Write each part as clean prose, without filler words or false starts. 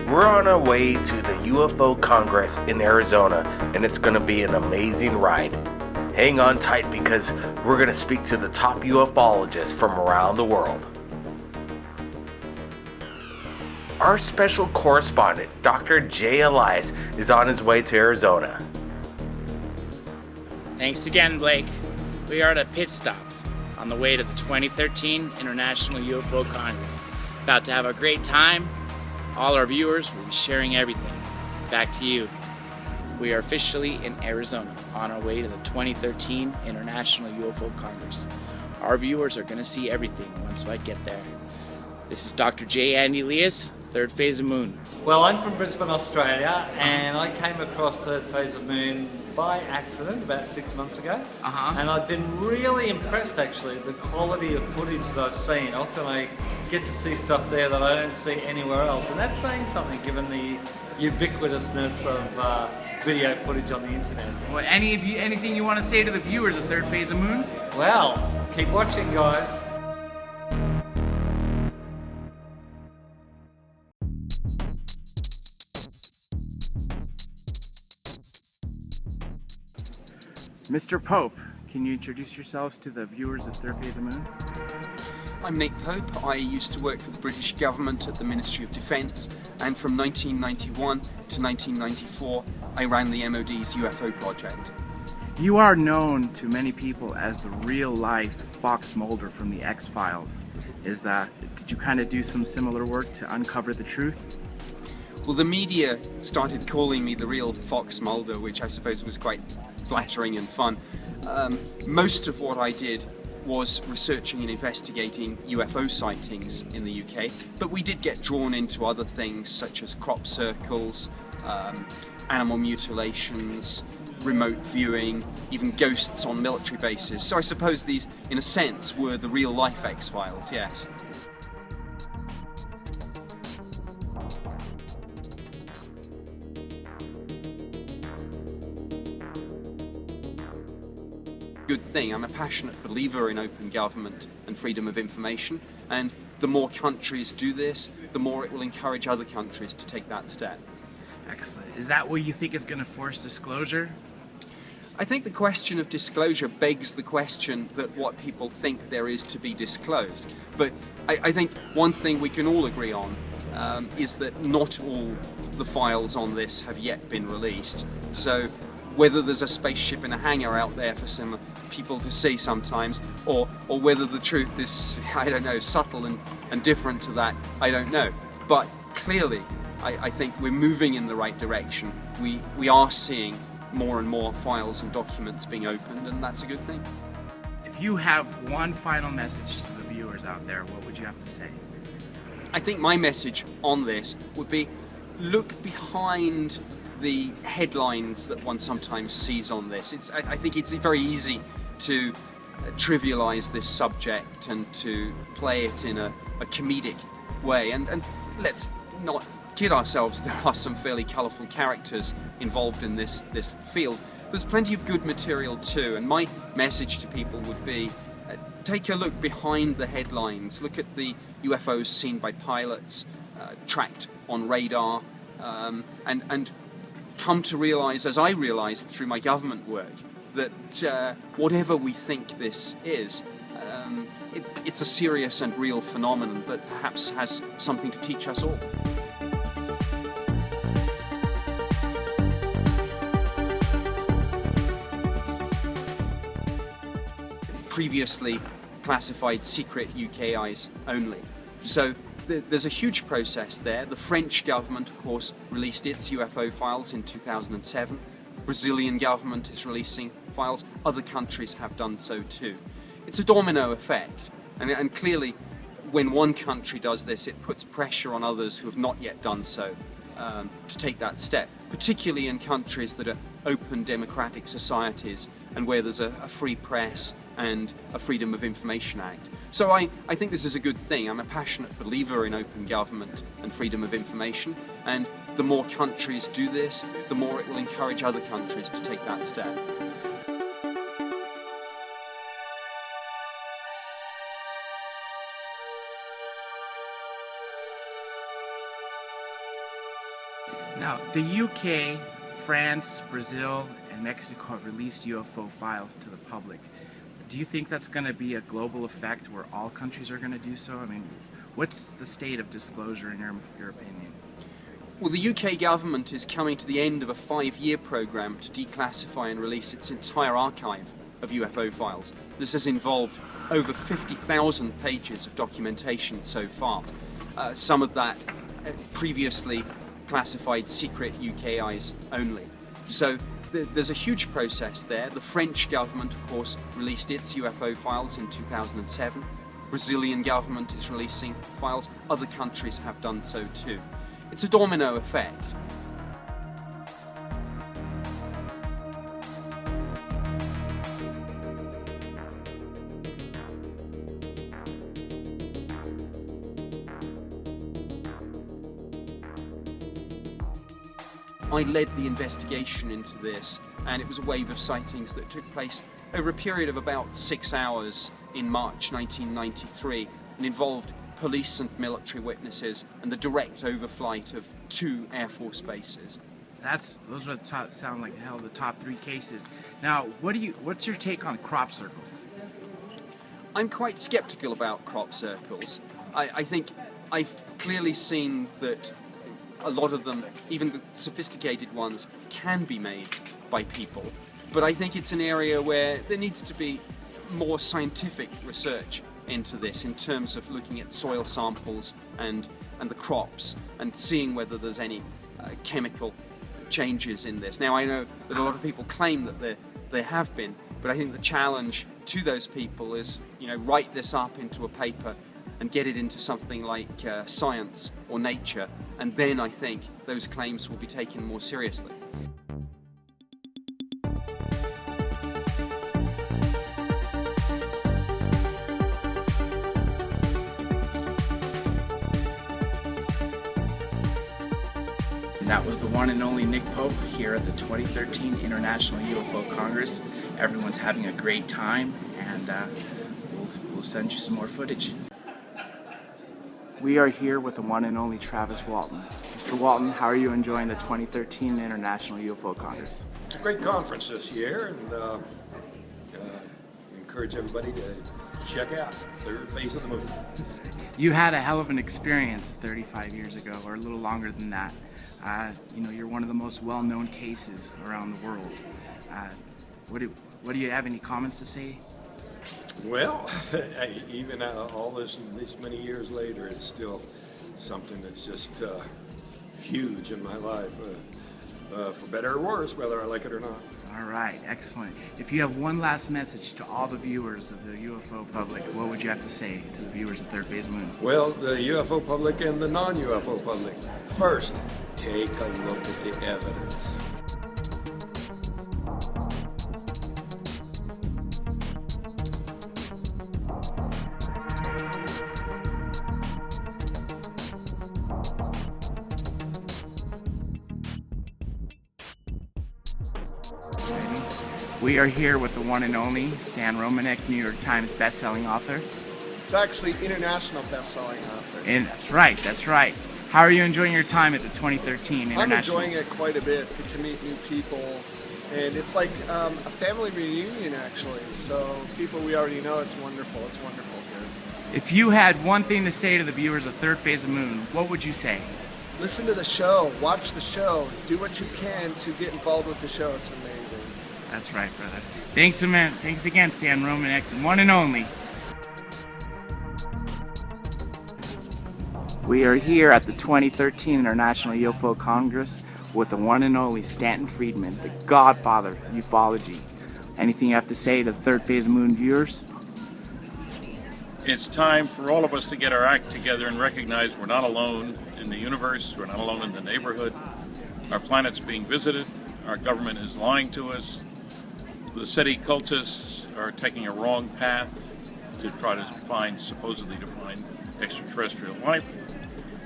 We're on our way to the UFO Congress in Arizona, and it's going to be an amazing ride. Hang on tight because we're going to speak to the top ufologists from around the world. Our special correspondent, Dr. Jay Elias, is on his way to Arizona. Thanks again, Blake. We are at a pit stop on the way to the 2013 International UFO Congress. About to have a great time. All our viewers will be sharing everything. Back to you. We are officially in Arizona on our way to the 2013 International UFO Congress. Our viewers are going to see everything once I get there. This is Dr. J. Andy Elias, Third Phase of Moon. Well, I'm from Brisbane, Australia, and I came across Third Phase of Moon by accident about 6 months ago. And I've been really impressed, actually, the quality of footage that I've seen. Often I get to see stuff there that I don't see anywhere else, and that's saying something given the ubiquitousness of video footage on the internet. Well, anything you want to say to the viewers of Third Phase of Moon? Well, keep watching, guys. Mr. Pope, can you introduce yourselves to the viewers of Third Phase of Moon? I'm Nick Pope. I used to work for the British government at the Ministry of Defence, and from 1991 to 1994 I ran the MOD's UFO project. You are known to many people as the real-life Fox Mulder from the X-Files. Did you kind of do some similar work to uncover the truth? Well, the media started calling me the real Fox Mulder, which I suppose was quite flattering and fun. Most of what I did was researching and investigating UFO sightings in the UK, but we did get drawn into other things such as crop circles, animal mutilations, remote viewing, even ghosts on military bases. So I suppose these, in a sense, were the real-life X-Files, yes. Good thing. I'm a passionate believer in open government and freedom of information, and the more countries do this, the more it will encourage other countries to take that step. Excellent. Is that what you think is going to force disclosure? I think the question of disclosure begs the question that what people think there is to be disclosed. But I think one thing we can all agree on is that not all the files on this have yet been released. So whether there's a spaceship in a hangar out there for some people to see sometimes, or whether the truth is, I don't know, subtle and different to that, I don't know. But clearly, I think we're moving in the right direction. We are seeing more and more files and documents being opened, and that's a good thing. If you have one final message to the viewers out there, what would you have to say? I think my message on this would be, look behind the headlines that one sometimes sees on this. I think it's very easy to trivialize this subject and to play it in a comedic way. And let's not kid ourselves, there are some fairly colourful characters involved in this field. There's plenty of good material too, and my message to people would be, take a look behind the headlines. Look at the UFOs seen by pilots, tracked on radar, and come to realise, as I realised through my government work, that whatever we think this is, it's a serious and real phenomenon that perhaps has something to teach us all. Previously classified secret UK eyes only. So there's a huge process there. The French government, of course, released its UFO files in 2007. Brazilian government is releasing files. Other countries have done so too. It's a domino effect, and clearly when one country does this, it puts pressure on others who have not yet done so to take that step, particularly in countries that are open democratic societies and where there's a free press and a Freedom of Information Act. So I think this is a good thing. I'm a passionate believer in open government and freedom of information, and the more countries do this, the more it will encourage other countries to take that step. Now, the UK, France, Brazil, and Mexico have released UFO files to the public. Do you think that's going to be a global effect where all countries are going to do so? I mean, what's the state of disclosure in your opinion? Well, the UK government is coming to the end of a 5-year programme to declassify and release its entire archive of UFO files. This has involved over 50,000 pages of documentation so far. Some of that previously classified secret UK eyes only. So there's a huge process there. The French government, of course, released its UFO files in 2007. Brazilian government is releasing files. Other countries have done so too. It's a domino effect. I led the investigation into this, and it was a wave of sightings that took place over a period of about 6 hours in March 1993 and involved police and military witnesses and the direct overflight of 2 Air Force bases. Those are sound like hell the top 3 cases. Now, what's your take on crop circles? I'm quite skeptical about crop circles. I think I've clearly seen that a lot of them, even the sophisticated ones, can be made by people. But I think it's an area where there needs to be more scientific research into this in terms of looking at soil samples and the crops and seeing whether there's any chemical changes in this. Now, I know that a lot of people claim that there have been, but I think the challenge to those people is, write this up into a paper and get it into something like Science or Nature, and then I think those claims will be taken more seriously. That was the one and only Nick Pope here at the 2013 International UFO Congress. Everyone's having a great time, and we'll send you some more footage. We are here with the one and only Travis Walton. Mr. Walton, how are you enjoying the 2013 International UFO Congress? It's a great conference this year, and encourage everybody to check out Third Phase of the Moon. You had a hell of an experience 35 years ago, or a little longer than that. You're one of the most well-known cases around the world. What do you have any comments to say? Well, even all this many years later, it's still something that's just huge in my life, for better or worse, whether I like it or not. All right, excellent. If you have one last message to all the viewers of the UFO public, what would you have to say to the viewers of Third Phase Moon? Well, the UFO public and the non-UFO public. First, take a look at the evidence. We are here with the one and only Stan Romanek, New York Times bestselling author. It's actually international best-selling author. And that's right. How are you enjoying your time at the 2013 International? I'm enjoying it quite a bit. Get to meet new people, and it's like a family reunion, actually. So people we already know, it's wonderful. It's wonderful here. If you had one thing to say to the viewers of Third Phase of Moon, what would you say? Listen to the show. Watch the show. Do what you can to get involved with the show. It's amazing. That's right, brother. Thanks again, Stan Romanek, the one and only. We are here at the 2013 International UFO Congress with the one and only Stanton Friedman, the godfather of ufology. Anything you have to say to the Third Phase of Moon viewers? It's time for all of us to get our act together and recognize we're not alone in the universe, we're not alone in the neighborhood. Our planet's being visited, our government is lying to us, the SETI cultists are taking a wrong path to try to supposedly find extraterrestrial life.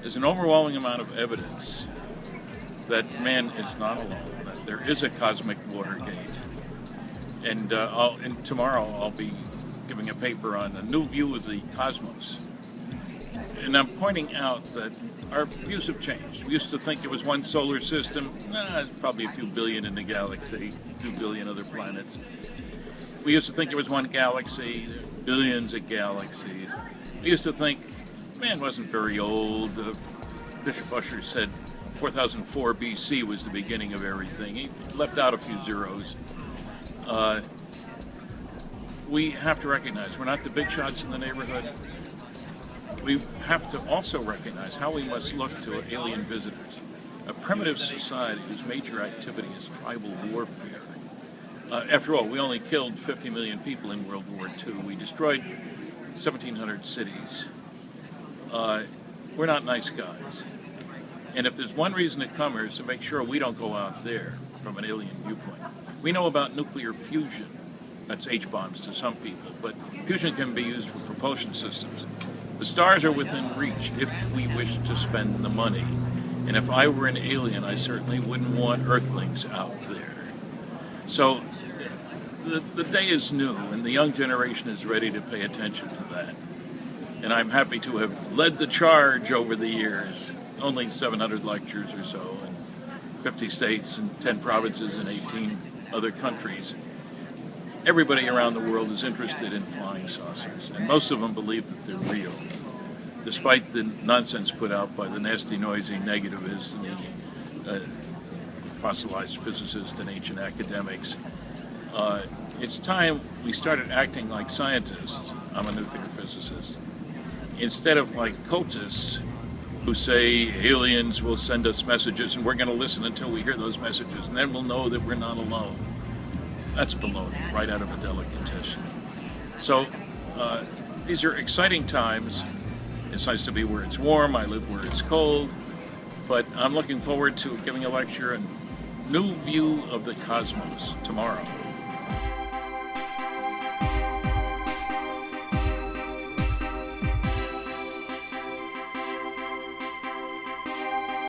There's an overwhelming amount of evidence that man is not alone, that there is a cosmic Watergate. And tomorrow I'll be giving a paper on a new view of the cosmos. And I'm pointing out that our views have changed. We used to think it was one solar system. It's probably a few billion in the galaxy, a few billion other planets. We used to think it was one galaxy, billions of galaxies. We used to think man wasn't very old. Bishop Ussher said 4004 BC was the beginning of everything. He left out a few zeros. We have to recognize we're not the big shots in the neighborhood. We have to also recognize how we must look to alien visitors. A primitive society whose major activity is tribal warfare. After all, we only killed 50 million people in World War II. We destroyed 1,700 cities. We're not nice guys. And if there's one reason to come here is to make sure we don't go out there from an alien viewpoint. We know about nuclear fusion. That's H-bombs to some people, but fusion can be used for propulsion systems. The stars are within reach if we wish to spend the money. And if I were an alien, I certainly wouldn't want Earthlings out there. So the day is new, and the young generation is ready to pay attention to that. And I'm happy to have led the charge over the years. Only 700 lectures or so in 50 states and 10 provinces and 18 other countries. Everybody around the world is interested in flying saucers, and most of them believe that they're real, despite the nonsense put out by the nasty, noisy negativists and the fossilized physicists and ancient academics. It's time we started acting like scientists. I'm a nuclear physicist. Instead of like cultists who say aliens will send us messages and we're going to listen until we hear those messages, and then we'll know that we're not alone. That's baloney, right out of a delicatessen. So these are exciting times. It's nice to be where it's warm. I live where it's cold. But I'm looking forward to giving a lecture and new view of the cosmos tomorrow.